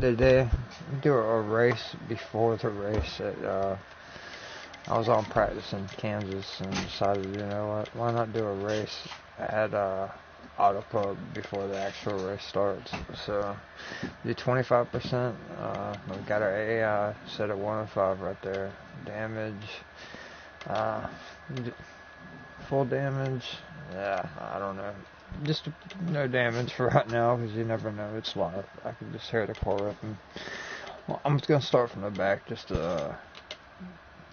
Did they do a race before the race at, I was on practice in Kansas and decided, you know what, why not do a race at Autoclub before the actual race starts. So do 25%. We got our AI set at 105 right there. Damage, full damage. Yeah, I don't know. Just no damage for right now because you never know. It's live. I can just hear the car ripping. Well, I'm just gonna start from the back just to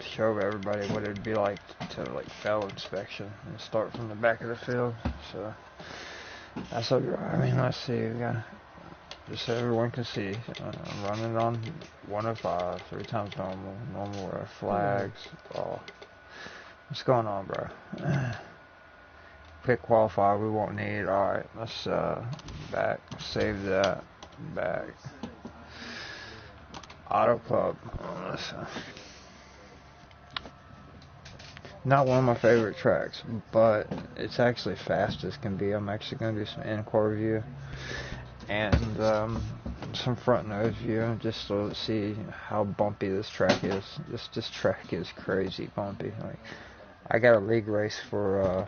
show everybody what it'd be like to like fail inspection and start from the back of the field. So that's what I mean. Let's see. We got just so everyone can see. I'm running on 105, 3 times normal flags. Oh, what's going on, bro? Pick qualify. We won't need. All right, let's back. Save that. Back. Autoclub. Not one of my favorite tracks, but it's actually fast as can be. I'm actually going to do some in-car view and some front nose view just to see how bumpy this track is. This track is crazy bumpy. Like, I got a league race for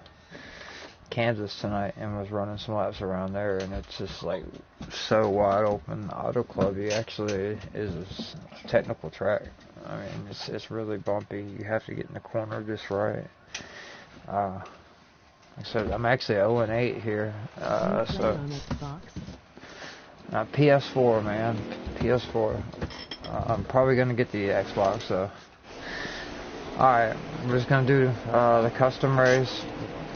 Kansas tonight and was running some laps around there, and it's just like so wide open. Autoclub actually is a technical track. I mean, it's really bumpy. You have to get in the corner just right. Like I said, I'm actually 0-8 here. So PS4, man, PS4. I'm probably gonna get the Xbox. So, all right, we're just gonna do the custom race.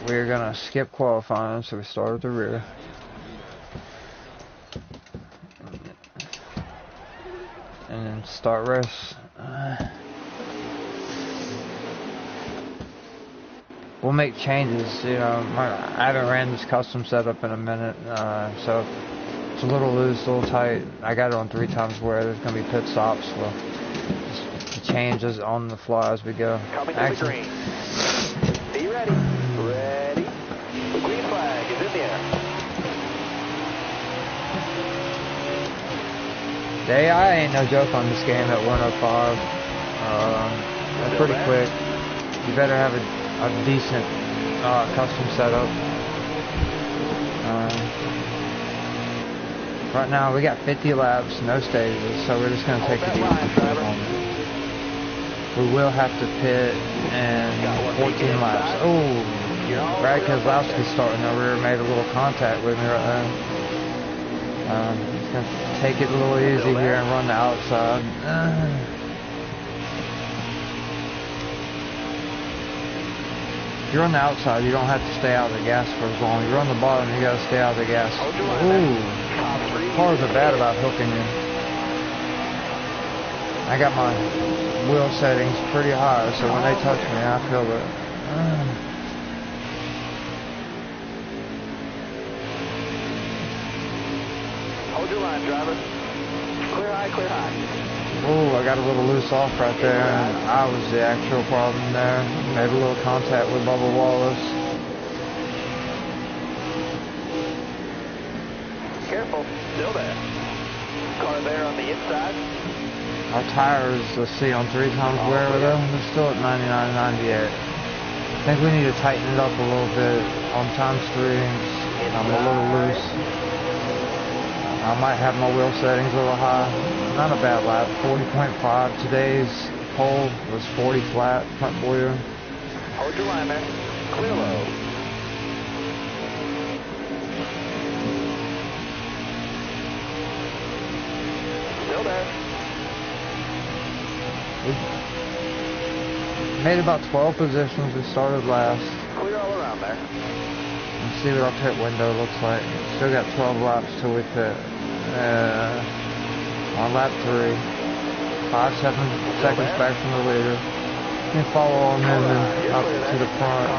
We're gonna skip qualifying, so we start at the rear. And then start race. We'll make changes, you know. I haven't ran this custom setup in a minute, so it's a little loose, a little tight. I got it on 3 times wear. There's gonna be pit stops. We'll just change this on the fly as we go. Coming to the green. Be ready. Ready. The green flag is in the air. The AI ain't no joke on this game at 105. That's pretty quick. You better have a decent custom setup. Right now we got 50 laps, no stages, so we're just going to take it easy for the moment. We will have to pit in 14 laps. Oh, Brad Keselowski starting the rear made a little contact with me right there. He's going to take it a little easy here and run the outside. If you're on the outside, you don't have to stay out of the gas for as long. You're on the bottom, you got to stay out of the gas. Ooh, cars are bad about hooking you. I got my wheel settings pretty high, so when they touch me, I feel it. Hold your line, driver. Clear high, clear high. Oh, I got a little loose off right there, and I was the actual problem there. Made a little contact with Bubba Wallace. Careful, still there. Car there on the inside. Our tires, let's see, on 3 times wear with them, they're still at 99.98. I think we need to tighten it up a little bit on times 3. I'm a little loose. I might have my wheel settings a little high. Not a bad lap, 40.5. Today's pole was 40 flat, front wheel. Hold your line there. Clear low. Still there. We made about 12 positions. We started last. Clear all around there. Let's see what our pit window looks like. Still got 12 laps till we pit. On lap 3, 5-7 seconds back from the leader. You can follow on him and up to the front.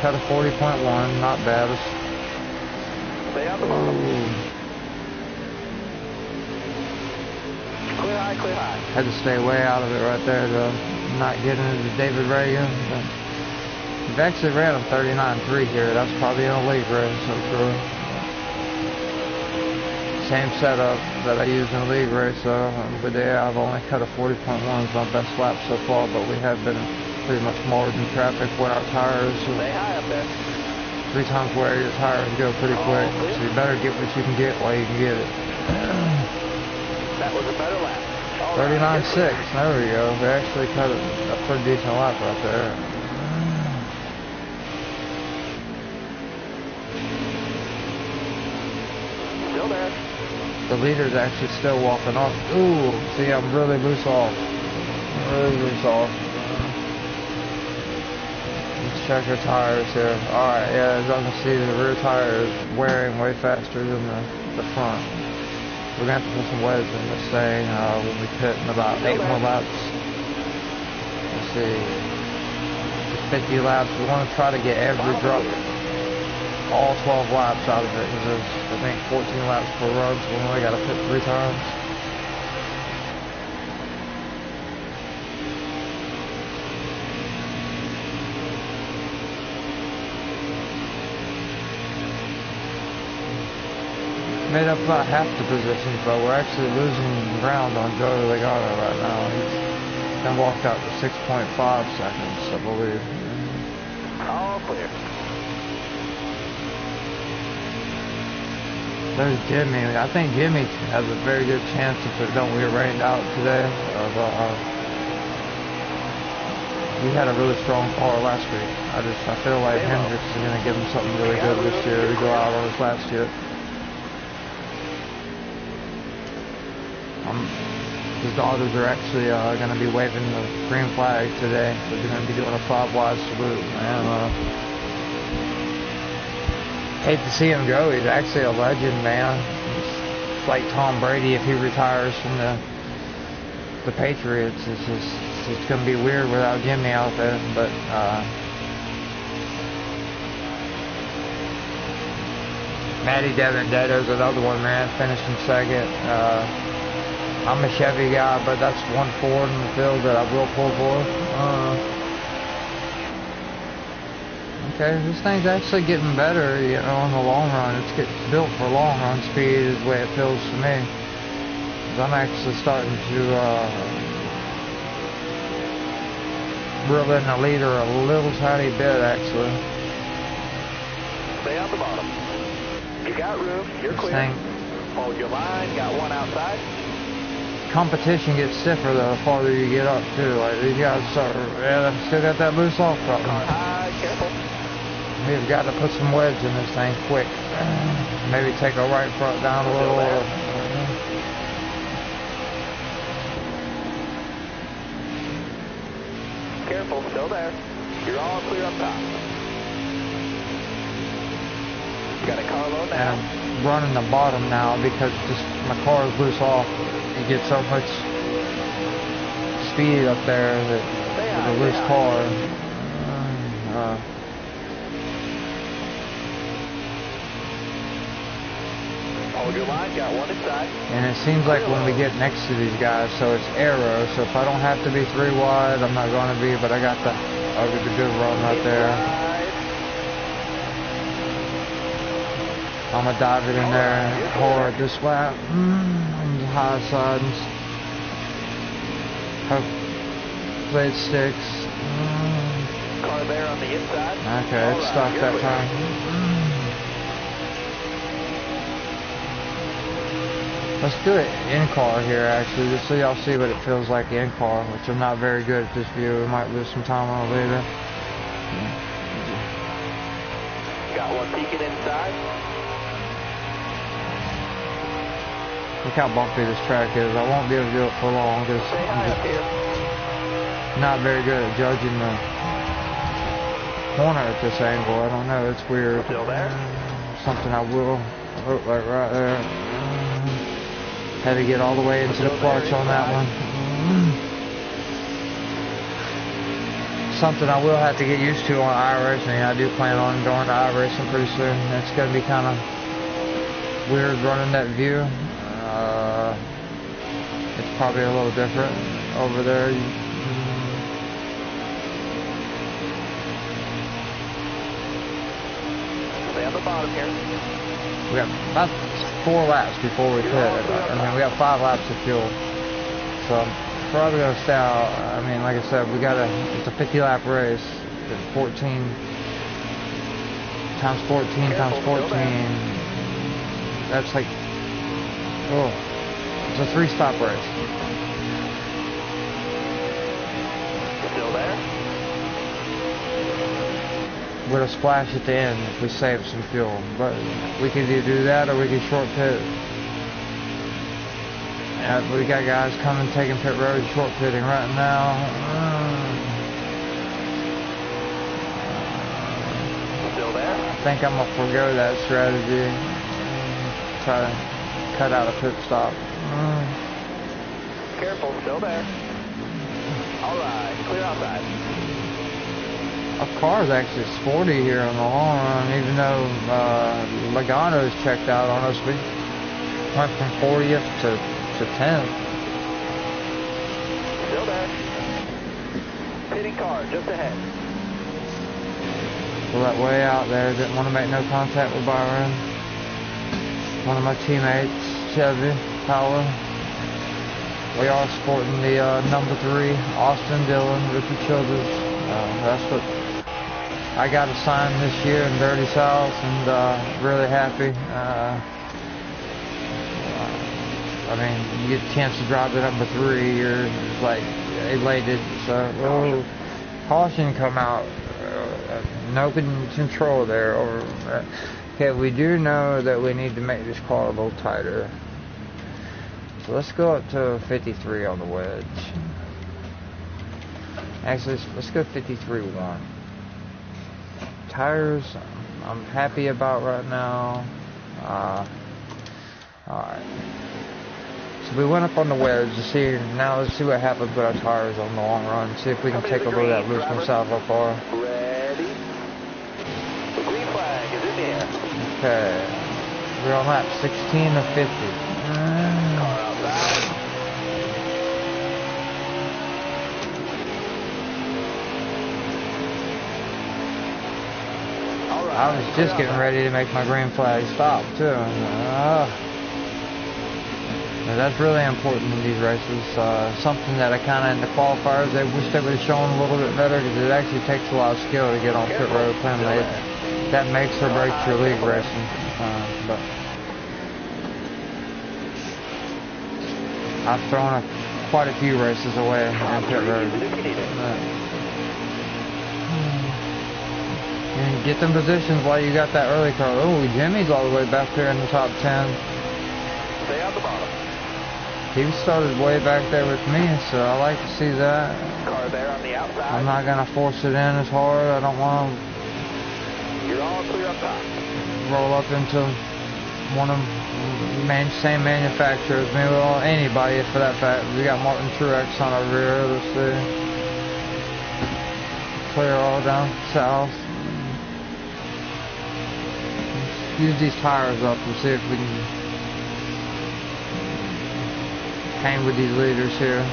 Cut a 40.1, not bad. Stay out the bottom. Clear high, clear high. Had to stay way out of it right there to not get into David Reagan. We've actually ran a 39.3 here. That's probably in a league race, so true. same setup that I use in the league race. So today I've only cut a 40.1 as my best lap so far, but we have been pretty much marred in traffic when our tires. Stay high up there. 3 times wear your tires go pretty quick, so you better get what you can get while you can get it. That was a better lap. 39.6, there we go. We actually cut a pretty decent lap right there. Still there. The leader's actually still walking off. Ooh, see, I'm really loose off. Really loose off. Let's check our tires here. Alright, yeah, as y'all can see, the rear tire is wearing way faster than the front. We're going to have to put some wedge in this thing when we pit in about 8 more laps. Let's see. 50 laps. We want to try to get every drop, all 12 laps out of it. Because there's, I think, 14 laps per run, so we only got to pit 3 times. Made up about half the positions, but we're actually losing ground on Joey Logano right now. He's been walked out to 6.5 seconds, I believe. All clear. There's Jimmy. I think Jimmy has a very good chance if it don't get rained out today. We had a really strong car last week. I feel like Hendricks is going to give him something really good this year to go out on his last year. His daughters are actually going to be waving the green flag today. So they're going to be doing a 5-wide salute. Man, hate to see him go. He's actually a legend, man. It's like Tom Brady if he retires from the Patriots. It's going to be weird without Jimmy out there. But Matty Devendetto's another one, man. Finishing second. I'm a Chevy guy, but that's one Ford in the field that I will pull for. Okay, this thing's actually getting better, you know, in the long run. It's getting built for long run speed is the way it feels to me. 'Cause I'm actually starting to reel in the leader a little tiny bit, actually. Stay on the bottom. You got room. You're This clear. thing, Hold your line. Got one outside. competition gets stiffer the farther you get up too. Like these guys start, yeah, they still got that loose off Car problem. high. Careful. We've got to put some wedge in this thing quick. Maybe take our right front down a little. Careful. Still there. You're all clear up top. Got a car low And now. I'm running the bottom now because just my car is loose off. You get so much speed up there that with a loose car. Hold your line. Got one inside. And it seems like when we get next to these guys, so it's arrow. So if I don't have to be 3 wide, I'm not going to be. But I got the good run right there. I'm gonna dive it in there hard this lap. On the high sides. Hopefully it sticks. Car there on the inside. Okay, it stuck that time. Let's do it in car here actually, just so y'all see what it feels like in car, which I'm not very good at this view. We might lose some time on it later. Got one peeking inside. Look how bumpy this track is. I won't be able to do it for long because Stay high up here. I'm not very good at judging the corner at this angle. I don't know. It's weird. Still there? Something I will. Look like right there. Had to get all the way into the clutch on that one. Something I will have to get used to on iRacing. I do plan on going to iRacing pretty soon. It's going to be kind of weird running that view. It's probably a little different over there. Stay on the bottom here. We got about 4 laps before we pit. I mean, we got 5 laps of fuel. So I'm probably going to stay out. I mean, like I said, it's a 50 lap race. 14 times 14 times 14. That's like, oh, it's a 3-stop race. Still there? With a splash at the end if we save some fuel. But we can either do that or we can short pit. We got guys coming, taking pit road, short pitting right now. Still there? I think I'm gonna forego that strategy. Try to cut out a pit stop. Careful, still there. Alright, clear outside. Our car is actually sporty here in the long run, even though Logano's checked out on us. We went from 40th to 10th. Still there. Pitting car just ahead. Pull that way out there. Didn't want to make no contact with Byron. One of my teammates, Chevy Power. We are sporting the number 3, Austin Dillon, Richard Childers. That's what I got assigned this year in Dirty South, and really happy. I mean, you get a chance to drive the number 3, you're like elated. So, caution come out. No control there. Okay, we do know that we need to make this car a little tighter. So let's go up to 53 on the wedge. Actually, let's go 53.1. Tires, I'm happy about right now. Alright. So we went up on the wedge to see, now let's see what happens with our tires on the long run. See if we can take a little of that looseness out of our car. Ready? The green flag is in the air. Okay. We're on lap 16 of 50. Car outside. Alright. I was just getting ready to make my green flag stop too. That's really important in these races. Something that I kind of in the qualifiers, I wish they would have shown a little bit better, because it actually takes a lot of skill to get on pit road penalty. That makes or breaks your league racing. But I've thrown quite a few races away on pit road. And get them positions while you got that early car. Oh, Jimmy's all the way back there in the top 10. Stay on the bottom. He started way back there with me, so I like to see that. Car there on the outside. I'm not going to force it in as hard. I don't want to You're all clear up top. roll up into one of the same manufacturers. Maybe anybody for that fact. We got Martin Truex on our rear. Let's see. Clear all down south. Let's use these tires up and see if we can hang with these leaders here.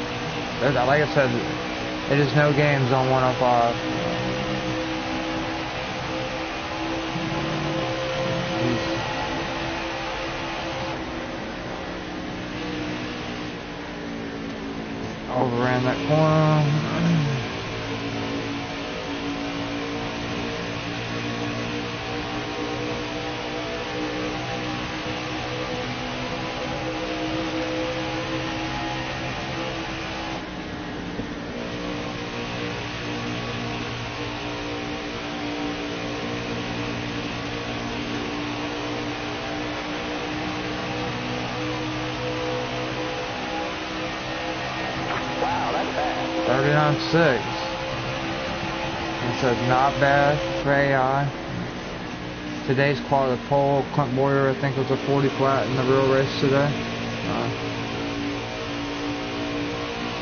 Like I said, it is no games on 105. Overran that corner. Wow, that's fast. 39.6. It's a not bad for AI. Today's quality pole, Clint Boyer, I think, was a 40 flat in the real race today.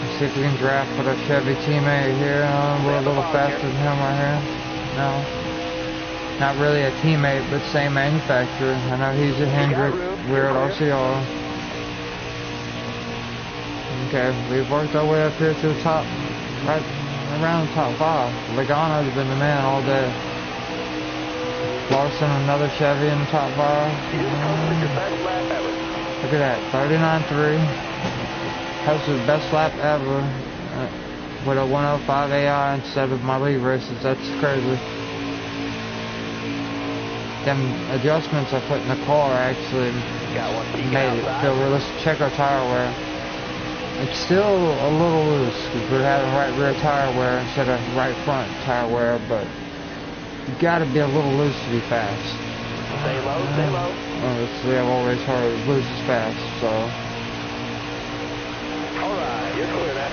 Let's see if we can draft with our Chevy teammate here. We're a little faster than him right here. No. Not really a teammate, but same manufacturer. I know he's a Hendrick. We're at RCR. Okay, we've worked our way up here to the top, right around the top 5. Logano's been the man all day. Larson, another Chevy in the top 5. You just posted your best lap ever. Look at that, 39.3. Posted the best lap ever with a 105 AI instead of my lead races. That's crazy. Them adjustments I put in the car actually made it feel realistic. Check our tire wear. It's still a little loose because we're having right rear tire wear instead of right front tire wear, but you gotta be a little loose to be fast. Stay low, stay low. Honestly, I've always heard loose is fast, so. Alright, you're clear now.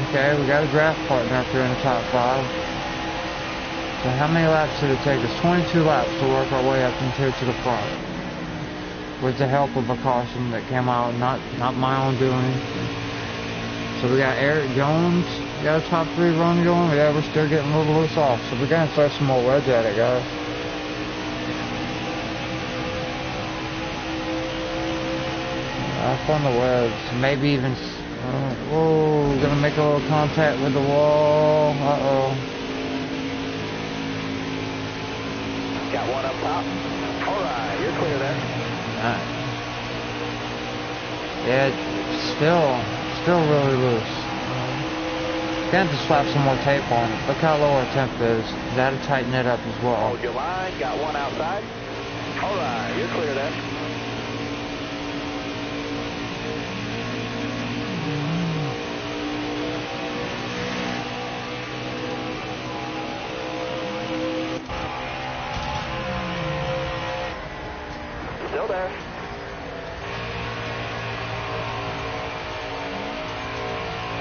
Okay, we got a draft partner up here in the top 5. So how many laps did it take us? 22 laps to work our way up into to the front. With the help of a caution that came out, not my own doing. So we got Eric Jones, we got a top 3 run going. Yeah, we're still getting a little loose off. So we're gonna throw some more wedge at it, guys. Off on the wedge. Maybe even, whoa, we're gonna make a little contact with the wall. Uh-oh. Got one up top. Alright, you're clear there. Yeah, still really loose. Gonna have to slap some more tape on it. Look how low our temp is. That'll tighten it up as well. Hold your line. Got one outside. Alright, you're clear there. Still there.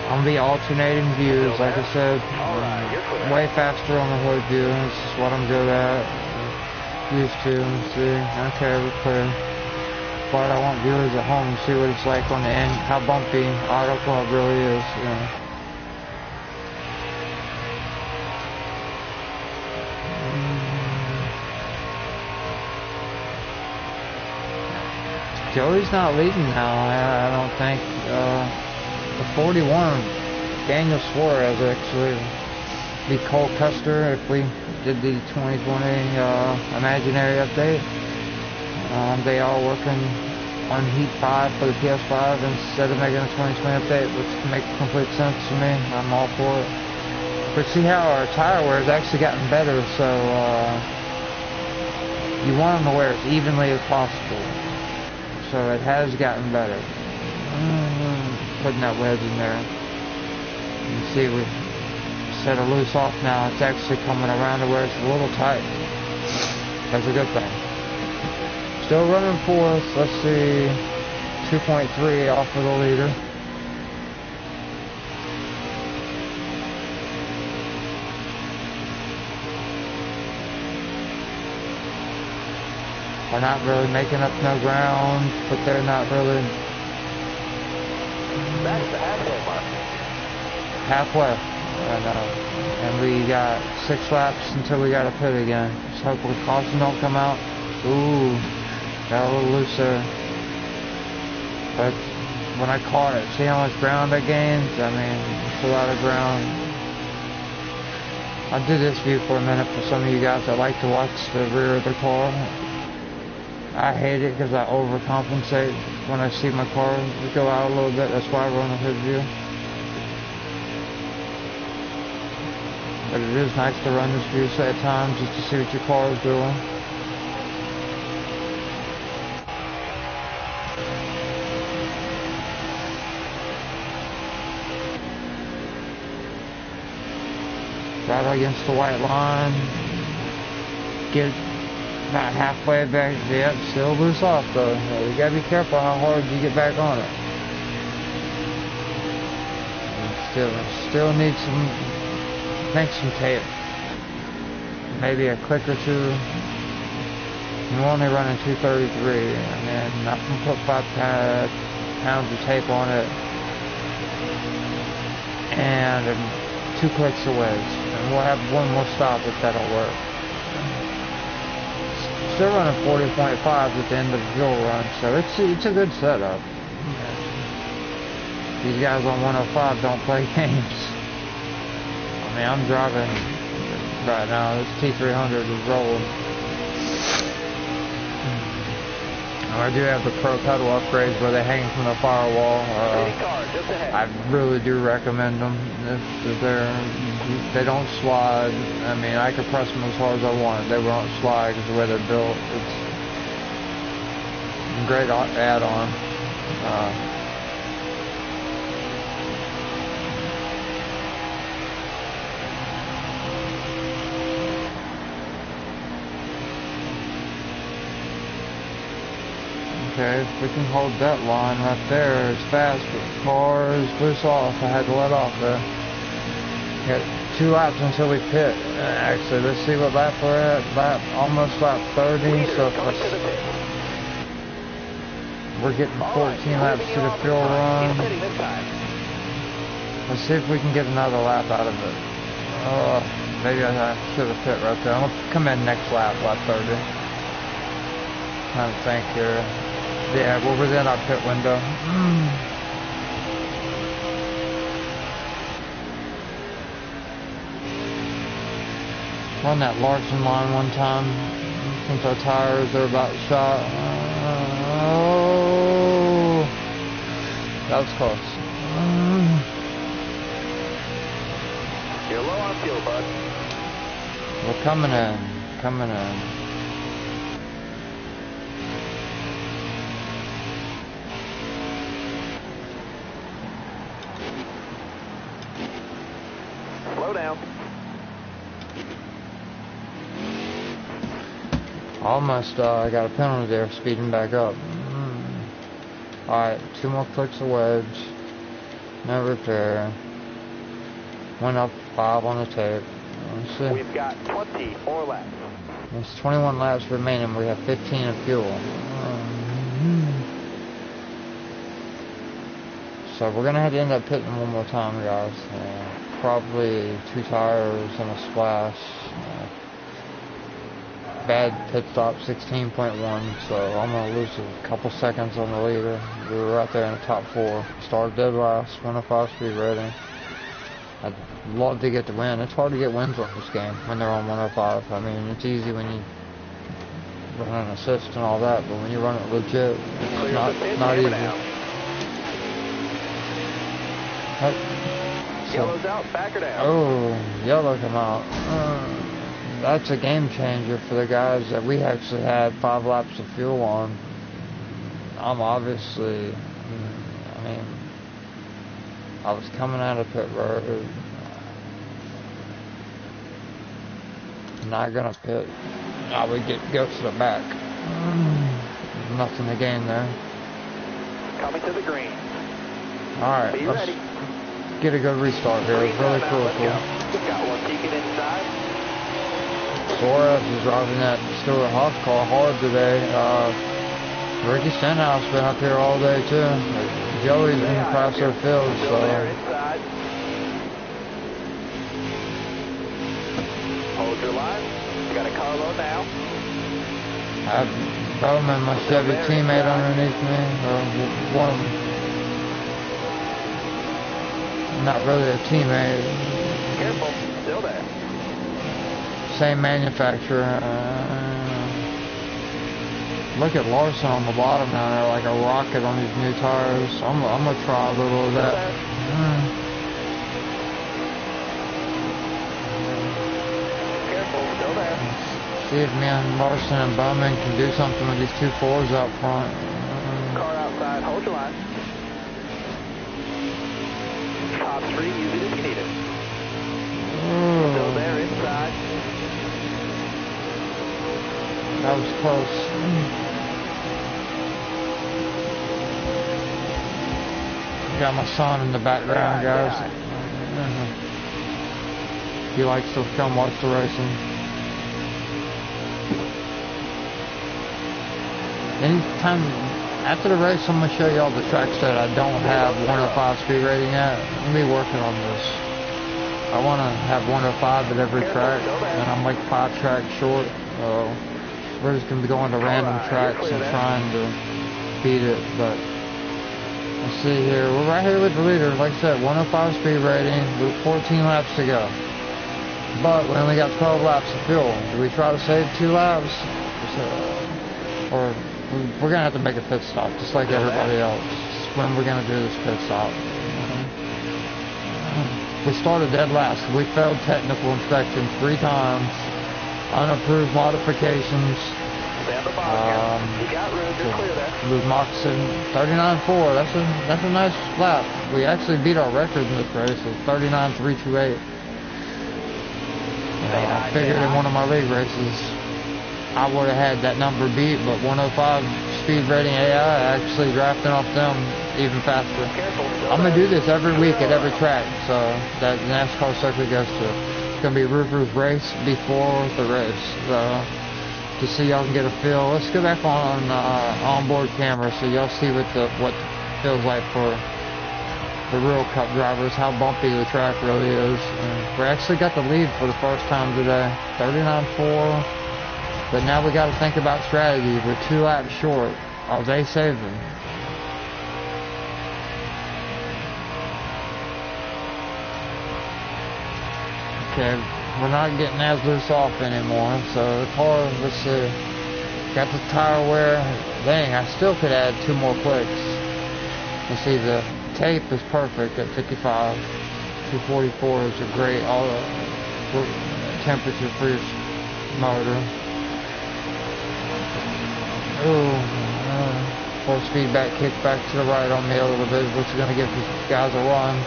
I'm gonna be alternating views, like I said. Alright, you're clear. Way faster on the hood view. This is what I'm good at. Used to. See, okay, we're clear. But I want viewers at home to see what it's like on the end, how bumpy Autoclub really is. You know. Joey's not leading now, I don't think. The 41, Daniel Suarez actually, be Cole Custer if we did the 2020 imaginary update. They are working on Heat 5 for the PS5 instead of making a 2020 update, which makes complete sense to me. I'm all for it. But see how our tire wear has actually gotten better, so you want them to wear as evenly as possible. So it has gotten better. Putting that wedge in there. You see, we set a loose off now. It's actually coming around to where it's a little tight. That's a good thing. Still running fourth. Let's see, 2.3 off of the leader. We're not really making up no ground, but they're not really. That's the halfway mark. Halfway. And we got 6 laps until we got to pit again. Just hopefully caution don't come out. Ooh, got a little loose there. But when I caught it, see how much ground I gained? I mean, it's a lot of ground. I'll do this view for a minute for some of you guys that like to watch the rear of the car. I hate it because I overcompensate when I see my car go out a little bit. That's why I run a hood view. But it is nice to run this view at times just to see what your car is doing. Right against the white line. Get about halfway back. Yep, still loose off though. You gotta be careful how hard you get back on it. Still need some, I think some tape. Maybe a click or two. We're only running 233, and I can put 5 pounds of tape on it, and 2 clicks of wedge, and we'll have one more stop if that'll work. Still running 40.5 at the end of the fuel run, so it's a good setup. These guys on 105 don't play games. I mean, I'm driving right now. This T300 is rolling. I do have the Pro pedal upgrades where they hang from the firewall. I really do recommend them if they don't slide. I mean, I could press them as hard as I want. They won't slide because the way they're built. It's a great add-on. Okay, if we can hold that line right there, it's fast, but the car is loose off. I had to let off there. Got 2 laps until we pit. Actually, let's see what lap we're at. Almost lap 30, so we're getting 14 laps to the fuel run. Let's see if we can get another lap out of it. Maybe I should have pit right there. I'm going to come in next lap, lap 30. Trying to think here. Yeah, we're within our pit window. Run that Larson line one time since our tires are about shot. Oh, that was close. You're low on fuel, bud. We're coming in. Slow down. Almost, I got a penalty there, speeding back up. Alright, 2 more clicks of wedge. No repair. Went up 5 on the tape. Let's see. We've got 24 laps. There's 21 laps remaining. We have 15 of fuel. So we're gonna have to end up pitting one more time, guys. Probably 2 tires and a splash. Bad pit stop, 16.1, so I'm going to lose a couple seconds on the leader. We were right there in the top 4. Started dead last, 105 speed rating. I'd love to get the win. It's hard to get wins on this game when they're on 105. I mean, it's easy when you run an assist and all that, but when you run it legit, it's not easy. Yellow's out, back her down. Oh, yellow come out. That's a game changer for the guys that we actually had 5 laps of fuel on. I'm obviously, I mean, I was coming out of pit road. Not gonna pit. I would go to the back. Nothing to gain there. Coming to the green. Alright, let's get a good restart here. It's really cool. Got one peeking inside. Suarez is driving that Stuart Haas car hard today. Ricky Stenhouse been up here all day too. Joey's been across their field, so. Hold your line. You got a carload now. I have Bowman, my Chevy teammate, underneath me. One. Not really a teammate. Careful, still there. Same manufacturer. Look at Larson on the bottom down there, like a rocket on these new tires. I'm gonna try a little of that. Careful, still there. See if me and Larson and Bowman can do something with these 2 4s up front. Car outside, hold your line. Top 3, use it if you need it. Still there, inside. That was close. Got my son in the background, guys. He likes to come watch the racing. Anytime after the race, I'm going to show you all the tracks that I don't have 105 speed rating at. I'm going to be working on this. I want to have 105 at every track, and I'm like 5 tracks short. We're just going to be going to random tracks and trying to beat it, but let's see here. We're right here with the leader. Like I said, 105 speed rating with 14 laps to go. but we only got 12 laps of fuel. Do we try to save 2 laps? Or we're going to have to make a pit stop, just like everybody else, when we're going to do this pit stop. We started dead last. We failed technical inspection 3 times. Unapproved modifications. You got room, you're clear there. With moccasin 39.4. That's a nice lap. We actually beat our record in this race. It was 39.328. I figured in one of my league races I would have had that number beat, but 105 speed rating AI actually drafting off them even faster. I'm gonna do this every week at every track, so that NASCAR circuit goes to. It's gonna be Roofer's race before the race, so to see y'all can get a feel. Let's go back on onboard camera so y'all see what it feels like for the real Cup drivers, how bumpy the track really is. And we actually got the lead for the first time today, 39.4. But now we got to think about strategy. We're 2 laps short. Are they saving? Okay, we're not getting as loose off anymore, so the car, let's see. Got the tire wear. Dang, I still could add 2 more clicks. You see, the tape is perfect at 55. 244 is a great temperature for your motor. Ooh, force feedback kicked back to the right on me a little bit, which is going to give these guys a run.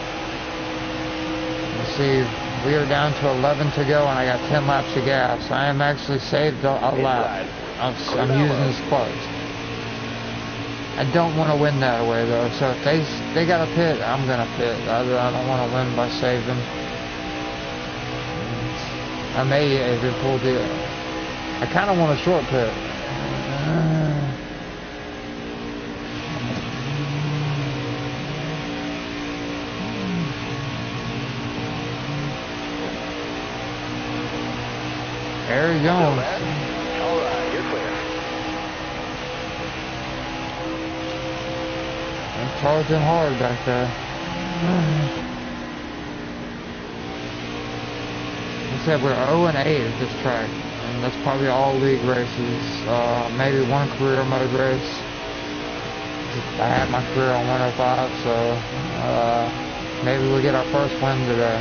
Let's see, we are down to 11 to go, and I got 10 laps of gas. I am actually saved a lap. I'm using this clutch. I don't want to win that way though, so if they got a pit, I'm gonna pit. I don't want to win by saving. I may even pull the. I kind of want a short pit. There he goes. Alright, you're clear. I'm charging hard back there. I said we're 0-8 at this track, and that's probably all league races. Maybe 1 career mode race. I had my career on 105, so maybe we'll get our first win today.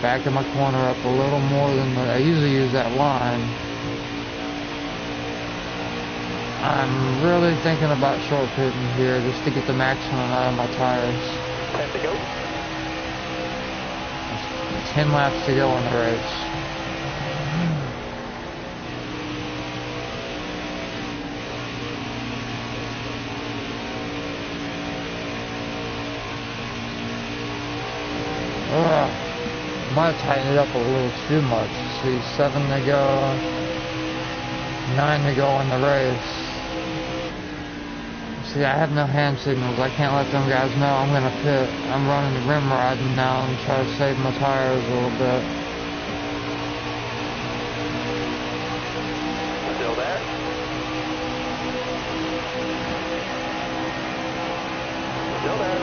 Backing my corner up a little more than I usually use that line. I'm really thinking about short pitting here just to get the maximum out of my tires. 10 to go. 10 laps to go in the race. Might tighten it up a little too much. See, 7 to go, 9 to go in the race. See, I have no hand signals. I can't let them guys know I'm gonna pit. I'm running the rim riding now and try to save my tires a little bit. Still there? Still there.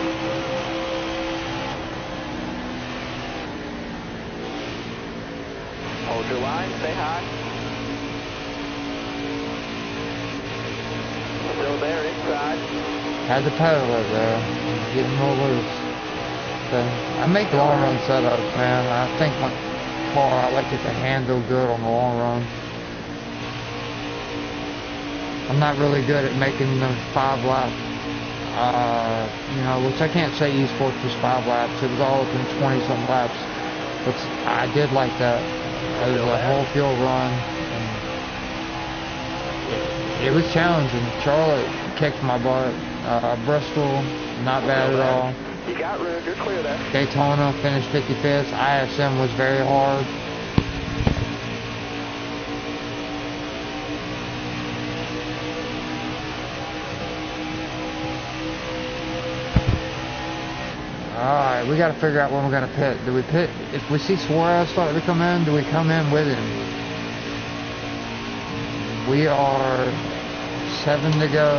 Hold your line, say hi. Still there, inside. Had to pedal it there. Getting more loose. So, I make long run setups, man. I think my car, I like it to handle good on the long run. I'm not really good at making the 5 lap, which I can't say esports was 5 laps. It was all up in 20 some laps. But I did like that. It was a whole fuel run. It was challenging. Charlotte kicked my butt. Bristol, not bad at all. You got room, you're clear there. Daytona finished 55th. ISM was very hard. Alright, we gotta figure out when we're gonna pit. Do we pit? If we see Suarez starting to come in, do we come in with him? We are 7 to go,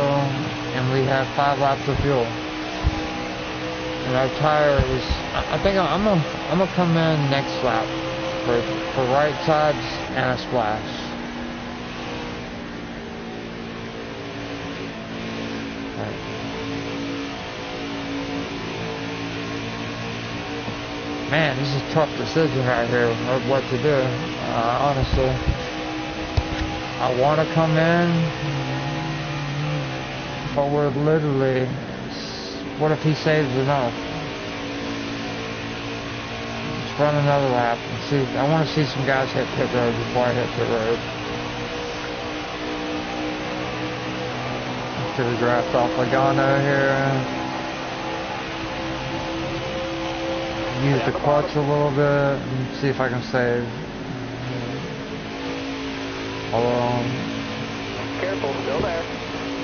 and we have 5 laps of fuel. And our tire is, I think I'm gonna come in next lap for right sides and a splash. Right. Man, this is a tough decision right here of what to do. Honestly, I want to come in, but we're literally. What if he saves enough? Let's run another lap and see. I want to see some guys hit pit road before I hit pit road. Could have draft off Logano here. Use the clutch a little bit and see if I can save. Although, Careful, still there.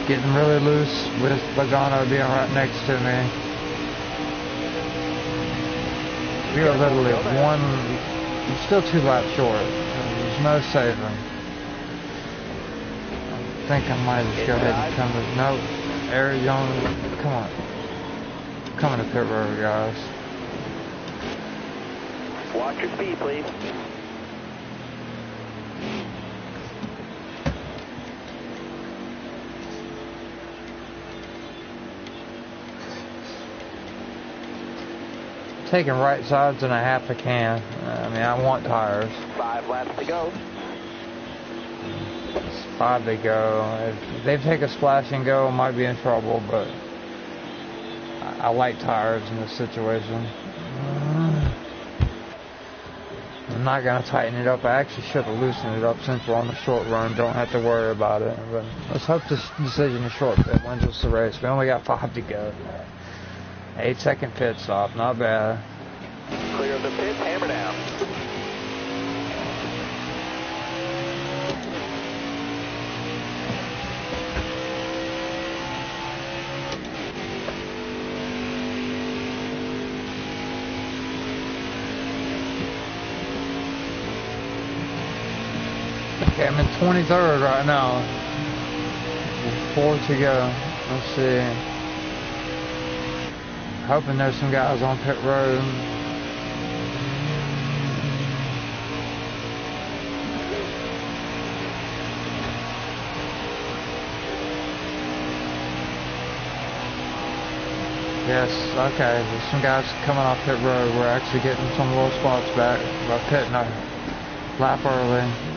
getting really loose with Logano being right next to me. We are literally we're still 2 laps short. There's no saving. I think I might just go ahead and come to, no, Eric Young, come on. Coming to pit road, guys. Watch your speed, please. Taking right sides and a half a can. I mean, I want tires. 5 laps to go. It's 5 to go. If they take a splash and go, I might be in trouble, but I like tires in this situation. I'm not going to tighten it up. I actually should have loosened it up since we're on the short run. Don't have to worry about it. But let's hope this decision is short. It wins us the race. We only got 5 to go. 8-second pit stop, not bad. Clear of the pit, hammer down. Okay, I'm in 23rd right now. 4 to go. Let's see. Hoping there's some guys on pit road. Yes, okay, there's some guys coming off pit road. We're actually getting some little spots back by pitting a lap early.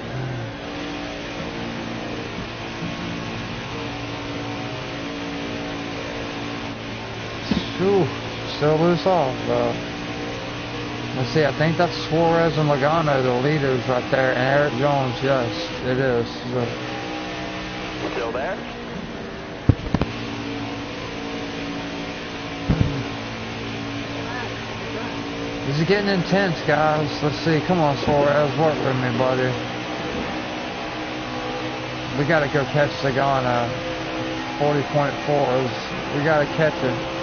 Ooh, still loose off, though. Let's see, I think that's Suarez and Logano, the leaders right there, and Eric Jones, yes, it is. So. Still there? This is getting intense, guys. Let's see, come on, Suarez, work with me, buddy. We gotta go catch Logano. 40.4s. We gotta catch him.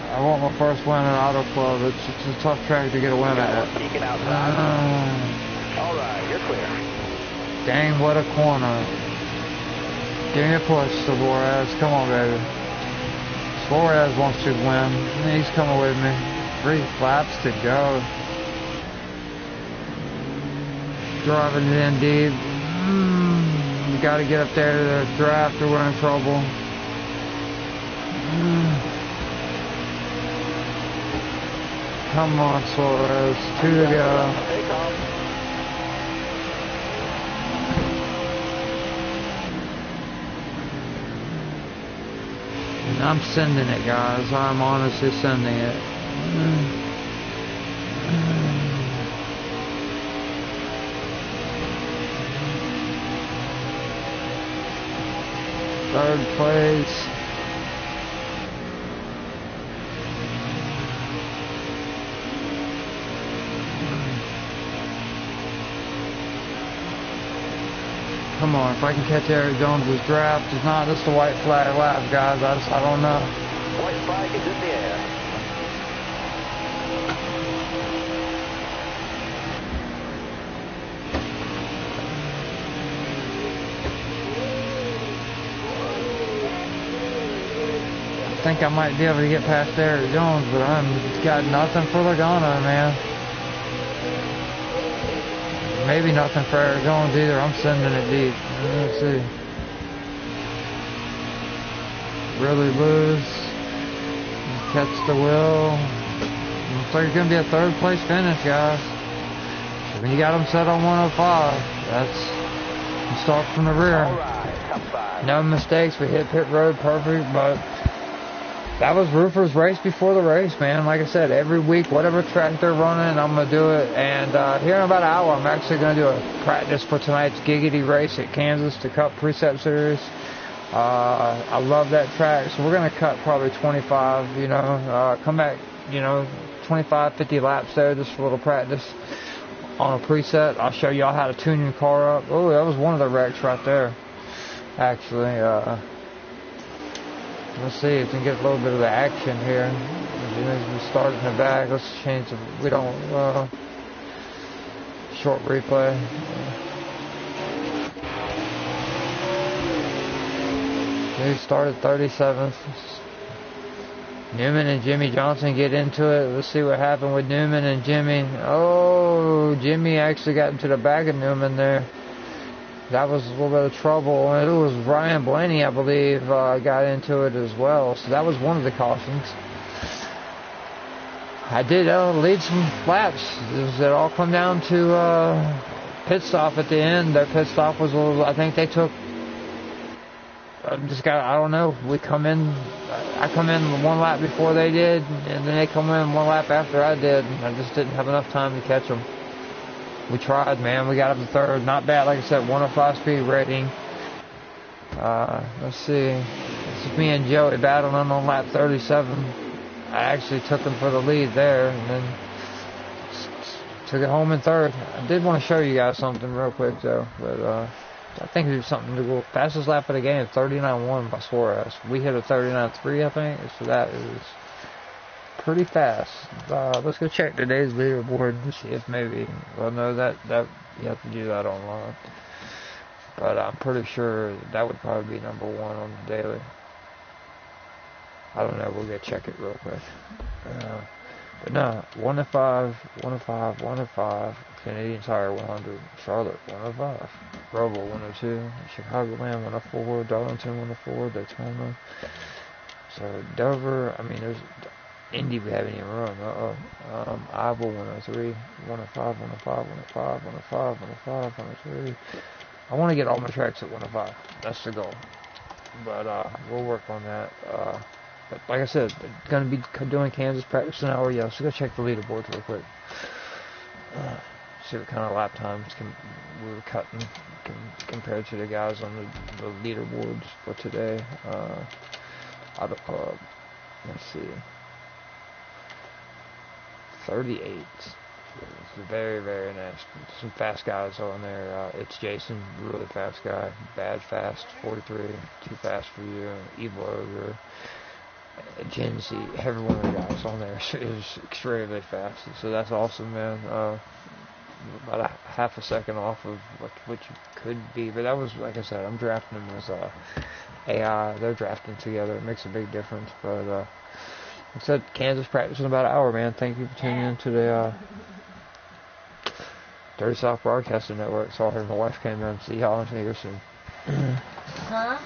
I want my first win in Autoclub. It's a tough track to get a win at. Peeking outside. All right, you're clear. Dang, what a corner. Give me a push, Suarez. Come on, baby. Suarez wants to win. He's coming with me. 3 laps to go. Driving it in deep. We got to get up there to the draft or we're in trouble. Come on, Suarez. 2 to go. And I'm sending it, guys. I'm honestly sending it. Third place. Come on, if I can catch Eric Jones' draft, it's not just a white flag lap, guys. I don't know. White flag is in the air. I think I might be able to get past Eric Jones, but I'm got nothing for Logano, man. Maybe nothing for Eric Jones either. I'm sending it deep. Let's see. Really loose. Catch the wheel. Looks like it's going to be a third place finish, guys. So when you got them set on 105, that's you start from the rear. No mistakes. We hit pit road perfect, but that was Roofer's race before the race, man. Like I said, every week, whatever track they're running, I'm going to do it. And here in about an hour, I'm actually going to do a practice for tonight's Giggity race at Kansas to Cup Preset Series. I love that track, so we're going to cut probably 25, you know, come back, you know, 25, 50 laps there, just for a little practice on a preset. I'll show y'all how to tune your car up. Oh, that was one of the wrecks right there, actually. Let's see if we can get a little bit of the action here. As we start in the back, let's change the, we don't, short replay. We started 37th. Newman and Jimmy Johnson get into it. Let's see what happened with Newman and Jimmy. Oh, Jimmy actually got into the back of Newman there. That was a little bit of trouble. And it was Ryan Blaney, I believe, got into it as well. So that was one of the cautions. I did lead some laps. It all come down to pit stop at the end. Their pit stop was a little, I think they took, I don't know, I come in one lap before they did, and then they come in one lap after I did. I just didn't have enough time to catch them. We tried, man. We got up to third. Not bad, like I said, 105 speed rating. Let's see. This is me and Joey battling on lap 37. I actually took him for the lead there, and then took it home in third. I did want to show you guys something real quick, though, but I think it was something to go. Fastest lap of the game, 39.1 by Suarez. We hit a 39.3, I think, so that is pretty fast. Let's go check today's leaderboard and see if maybe, well, no, that you have to do that online. But I'm pretty sure that would probably be number one on the daily. I don't know, we'll go check it real quick. But no, 105, 105, 105, Canadian Tire 100, Charlotte 105, Roval 102, Chicagoland 104, Darlington 104, Daytona. So Dover, I mean, there's Indy we haven't even run. Iowa 103, 105, 105, 105, 105, 105, 103. I want to get all my tracks at 105. That's the goal. But we'll work on that. But like I said, going to be doing Kansas practice an hour. Yeah, so go check the leaderboards real quick. See what kind of lap times we were cutting compared to the guys on the leaderboards for today. Autoclub. Let's see. 38. It's very, very nice. Some fast guys on there. It's Jason, really fast guy. Bad fast, 43. Too fast for you. Evil Ogre. Gen Z. Every one of the guys on there is extremely fast. So that's awesome, man. About a half a second off of what you could be. But that was, like I said, I'm drafting them as AI. They're drafting together. It makes a big difference. But like I said, Kansas practice in about an hour, man. Thank you for tuning in to the Dirty South Broadcasting Network. Sorry, my wife came in. See y'all here soon. Huh?